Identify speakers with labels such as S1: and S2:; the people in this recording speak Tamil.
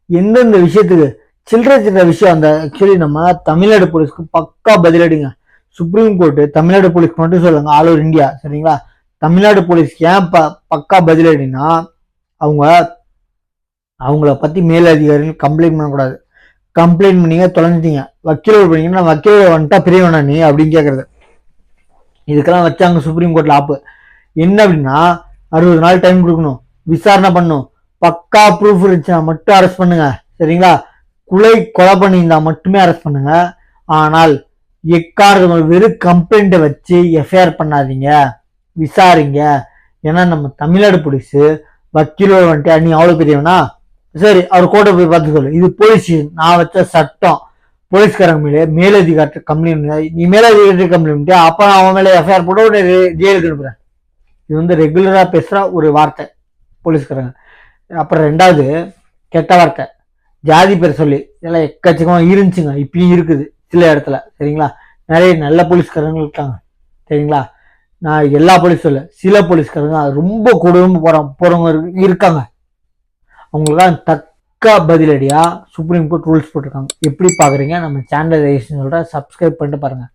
S1: எந்தெந்த விஷயத்துக்கு சில்லற விஷயம் அந்த ஆக்சுவலி நம்ம தமிழ்நாடு போலீஸ்க்கு பக்கா பதிலடிங்க. சுப்ரீம் கோர்ட்டு தமிழ்நாடு போலீஸ்க்கு மட்டும் சொல்லுங்க, ஆல் ஓவர் இந்தியா, சரிங்களா? தமிழ்நாடு போலீஸ்க்கு ஏன் பக்கா பதிலடினா, அவங்கள பத்தி மேலதிகாரிகள் கம்ப்ளைண்ட் பண்ணக்கூடாது. கம்ப்ளைண்ட் பண்ணீங்க தொலைஞ்சிட்டீங்க, வக்கீல் பண்ணீங்கன்னா வக்கீல் வந்துட்டா பிரியவனா நீ அப்படின்னு கேட்கறது. இதுக்கெல்லாம் வச்சாங்க சுப்ரீம் கோர்ட்ல ஆப்பு. என்ன அப்படின்னா 60 நாள் டைம் கொடுக்கணும், விசாரணை பண்ணும், பக்கா ப்ரூஃப் இருந்துச்சுன்னா மட்டும் அரெஸ்ட் பண்ணுங்க, சரிங்களா? கொலை பண்ணியிருந்தா மட்டுமே அரெஸ்ட் பண்ணுங்க. ஆனால் எக்காரணம் வெறும் கம்ப்ளைண்ட்டை வச்சு எஃப்ஐஆர் பண்ணாதீங்க, விசாரிங்க. ஏன்னா நம்ம தமிழ்நாடு போலீஸ் வக்கீலோட வந்துட்டு நீ அவ்வளவு பெரியவனா, சரி அவர் கோர்ட்டை போய் பார்த்து சொல்லு, இது போலீஸ், நான் வச்ச சட்டம். போலீஸ்காரங்க மேலதிகாரி கம்ப்ளைண்ட், நீ மேலதிகாரி கம்ப்ளைண்ட் அப்ப அவன் மேல எஃப்ஐஆர் போட்டு உடனே ஜெயிலுக்கு அனுப்புறேன். இது வந்து ரெகுலரா பேசுற ஒரு வார்த்தை போலீஸ்காரங்க. அப்புறம் ரெண்டாவது கெட்ட வார்த்தை, ஜாதி பேர் சொல்லி இதெல்லாம் எக்கச்சக்கமா இருந்துச்சுங்க, இப்பயும் இருக்குது சில இடத்துல, சரிங்களா? நிறைய நல்ல போலீஸ்காரங்க இருக்காங்க, சரிங்களா? நான் எல்லா போலீஸ் சொல்ல, சில போலீஸ்காரங்க ரொம்ப கொடூரமா போறவங்க இருக்காங்க. அவங்களுக்குலாம் தக்க பதிலடியா சுப்ரீம் கோர்ட் ரூல்ஸ் போட்டிருக்காங்க. எப்படி பாக்குறீங்க? நம்ம சேனல் சொல்ற சப்ஸ்கிரைப் பண்ணிட்டு பாருங்க.